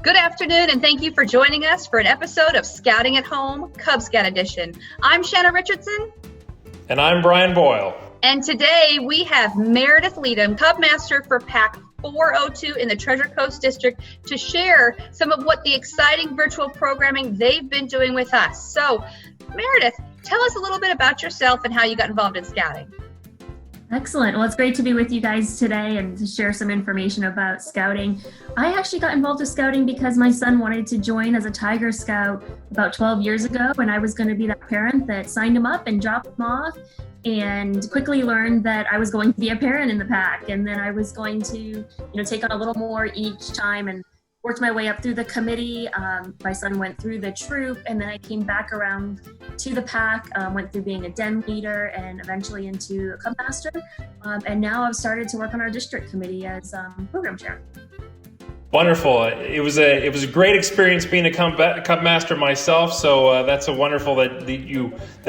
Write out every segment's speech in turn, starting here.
Good afternoon, and thank you for joining us for an episode of Scouting at Home, Cub Scout Edition. I'm Shanna Richardson. And I'm Brian Boyle. And today we have Meredith Leadham, Cub Master for Pack 402 in the Treasure Coast District, to share some of what the exciting virtual programming they've been doing with us. So, Meredith, tell us a little bit about yourself and how you got involved in scouting. Excellent. Well, it's great to be with you guys today and to share some information about scouting. I actually got involved with scouting because my son wanted to join as a Tiger Scout about 12 years ago, and I was going to be that parent that signed him up and dropped him off, and quickly learned that I was going to be a parent in the pack, and then I was going to, take on a little more each time, and worked my way up through the committee. My son went through the troop, and then I came back around to the pack, went through being a den leader and eventually into a Cub Master. And now I've started to work on our district committee as program chair. Wonderful. It was a great experience being a Cub Master myself. So that's a wonderful that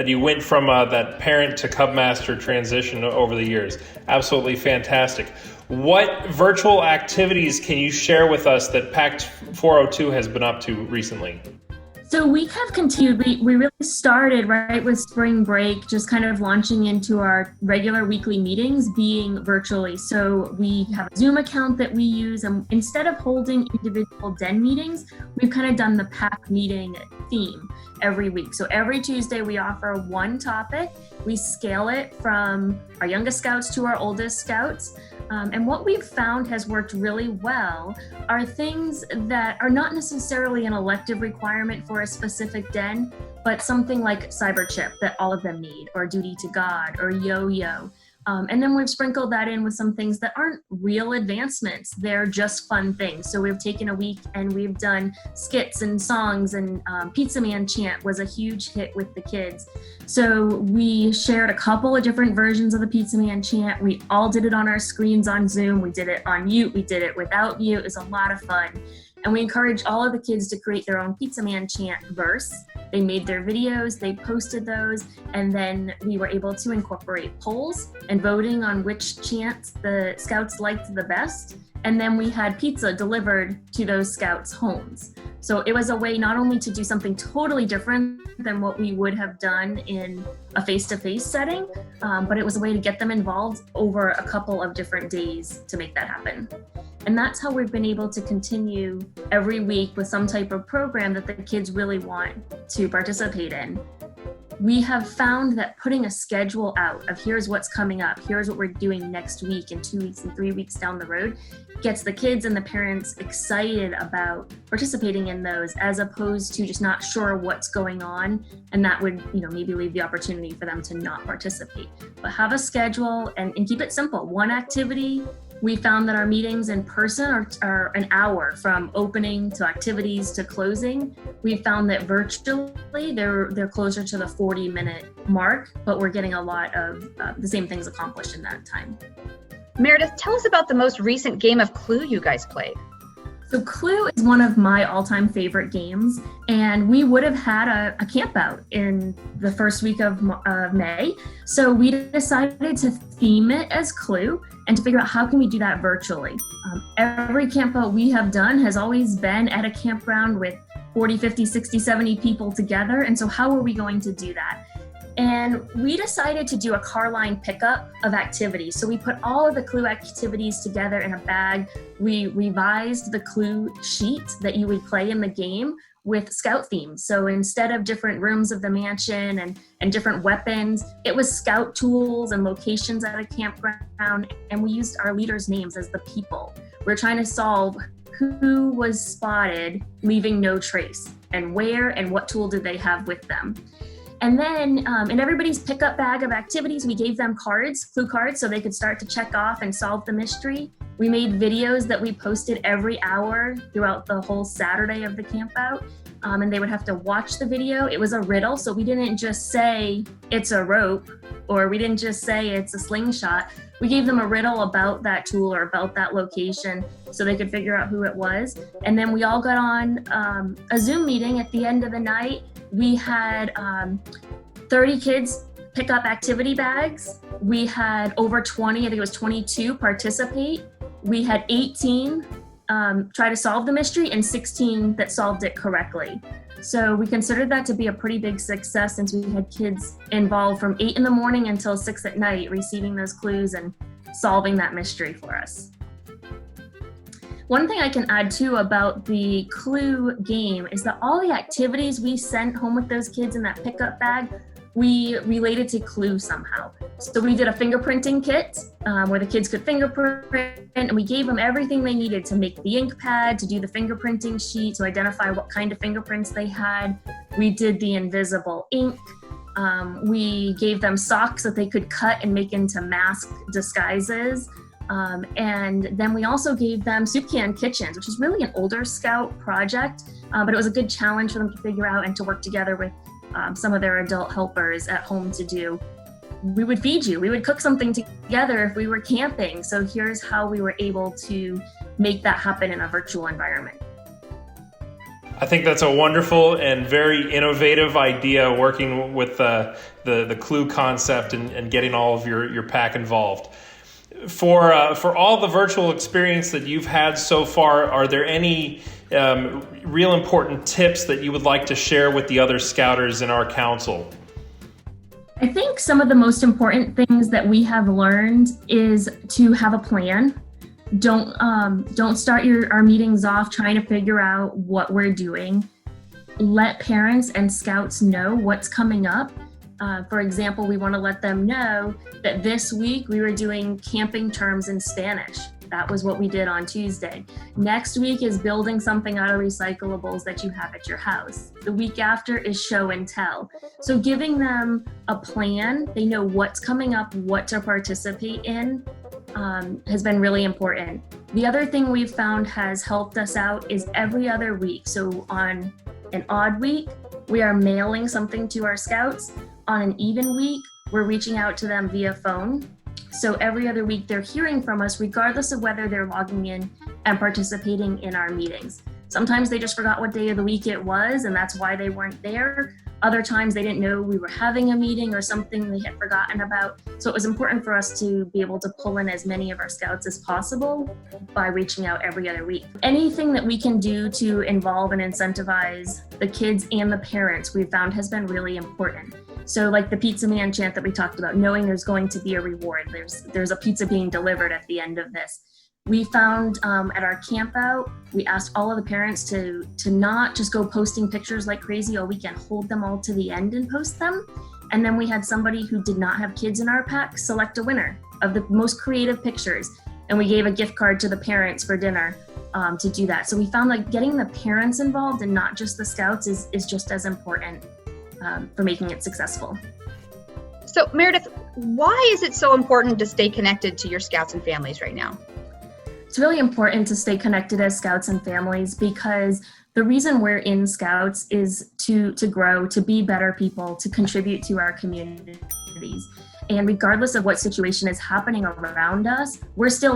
you went from that parent to Cub Master transition over the years. Absolutely fantastic. What virtual activities can you share with us that Pack 402 has been up to recently? So we have continued, we really started right with spring break, just kind of launching into our regular weekly meetings being virtually. So we have a Zoom account that we use, and instead of holding individual den meetings, we've kind of done the pack meeting theme every week. So every Tuesday we offer one topic. We scale it from our youngest scouts to our oldest scouts. And what we've found has worked really well are things that are not necessarily an elective requirement for a specific den, but something like cyber chip that all of them need, or duty to God, or yo-yo. And then we've sprinkled that in with some things that aren't real advancements. They're just fun things. So we've taken a week and we've done skits and songs, and Pizza Man chant was a huge hit with the kids. So we shared a couple of different versions of the Pizza Man chant. We all did it on our screens on Zoom. We did it on mute. We did it without mute. It was a lot of fun. And we encouraged all of the kids to create their own Pizza Man chant verse. They made their videos, they posted those, and then we were able to incorporate polls and voting on which chants the scouts liked the best. And then we had pizza delivered to those scouts' homes. So it was a way not only to do something totally different than what we would have done in a face-to-face setting, but it was a way to get them involved over a couple of different days to make that happen. And that's how we've been able to continue every week with some type of program that the kids really want to participate in. We have found that putting a schedule out of here's what's coming up, here's what we're doing next week and 2 weeks and 3 weeks down the road, gets the kids and the parents excited about participating in those, as opposed to just not sure what's going on, and that would maybe leave the opportunity for them to not participate. But have a schedule and keep it simple. One activity. We found that our meetings in person are an hour from opening to activities to closing. We found that virtually they're closer to the 40-minute mark, but we're getting a lot of the same things accomplished in that time. Meredith, tell us about the most recent game of Clue you guys played. So Clue is one of my all-time favorite games, and we would have had a camp out in the first week of May. So we decided to theme it as Clue and to figure out how can we do that virtually. Every camp out we have done has always been at a campground with 40, 50, 60, 70 people together. And so how are we going to do that? And we decided to do a car line pickup of activities. So we put all of the Clue activities together in a bag. We revised the Clue sheet that you would play in the game with scout themes. So instead of different rooms of the mansion and different weapons, it was scout tools and locations at a campground. And we used our leaders' names as the people. We're trying to solve who was spotted leaving no trace, and where and what tool did they have with them. And then in everybody's pickup bag of activities, we gave them cards, Clue cards, so they could start to check off and solve the mystery. We made videos that we posted every hour throughout the whole Saturday of the camp out, and they would have to watch the video. It was a riddle, so we didn't just say it's a rope, or we didn't just say it's a slingshot. We gave them a riddle about that tool or about that location so they could figure out who it was. And then we all got on a Zoom meeting at the end of the night. We had 30 kids pick up activity bags. We had over 20, I think it was 22, participate. We had 18 try to solve the mystery and 16 that solved it correctly. So we considered that to be a pretty big success, since we had kids involved from 8 in the morning until 6 at night receiving those clues and solving that mystery for us. One thing I can add too about the clue game is that all the activities we sent home with those kids in that pickup bag, we related to clue somehow. So we did a fingerprinting kit where the kids could fingerprint, and we gave them everything they needed to make the ink pad, to do the fingerprinting sheet, to identify what kind of fingerprints they had. We did the invisible ink. We gave them socks that they could cut and make into mask disguises. And then we also gave them soup can kitchens, which is really an older Scout project, but it was a good challenge for them to figure out and to work together with some of their adult helpers at home to do. We would feed you, we would cook something together if we were camping. So here's how we were able to make that happen in a virtual environment. I think that's a wonderful and very innovative idea, working with the clue concept and getting all of your pack involved. For all the virtual experience that you've had so far, are there any real important tips that you would like to share with the other Scouters in our council? I think some of the most important things that we have learned is to have a plan. Don't start our meetings off trying to figure out what we're doing. Let parents and Scouts know what's coming up. For example, we want to let them know that this week we were doing camping terms in Spanish. That was what we did on Tuesday. Next week is building something out of recyclables that you have at your house. The week after is show and tell. So giving them a plan, they know what's coming up, what to participate in, has been really important. The other thing we've found has helped us out is every other week. So on an odd week, we are mailing something to our Scouts. On an even week, we're reaching out to them via phone. So every other week they're hearing from us, regardless of whether they're logging in and participating in our meetings. Sometimes they just forgot what day of the week it was, and that's why they weren't there. Other times they didn't know we were having a meeting or something they had forgotten about. So it was important for us to be able to pull in as many of our Scouts as possible by reaching out every other week. Anything that we can do to involve and incentivize the kids and the parents, we've found has been really important. So like the Pizza Man chant that we talked about, knowing there's going to be a reward, there's a pizza being delivered at the end of this. We found at our camp out, we asked all of the parents to not just go posting pictures like crazy all weekend, hold them all to the end and post them. And then we had somebody who did not have kids in our pack select a winner of the most creative pictures. And we gave a gift card to the parents for dinner to do that. So we found like getting the parents involved and not just the Scouts is just as important for making it successful. So Meredith, why is it so important to stay connected to your Scouts and families right now? It's really important to stay connected as Scouts and families because the reason we're in Scouts is to grow, to be better people, to contribute to our communities. And regardless of what situation is happening around us, we're still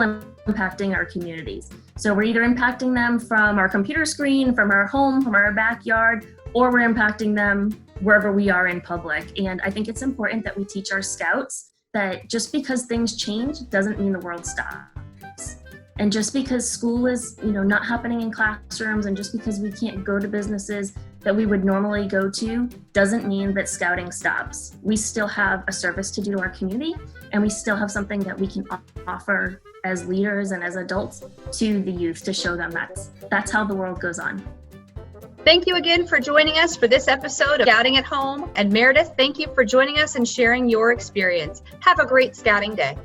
impacting our communities. So we're either impacting them from our computer screen, from our home, from our backyard, or we're impacting them wherever we are in public. And I think it's important that we teach our Scouts that just because things change doesn't mean the world stops. And just because school is, not happening in classrooms, and just because we can't go to businesses that we would normally go to, doesn't mean that Scouting stops. We still have a service to do to our community, and we still have something that we can offer as leaders and as adults to the youth to show them that's how the world goes on. Thank you again for joining us for this episode of Scouting at Home. And Meredith, thank you for joining us and sharing your experience. Have a great Scouting day.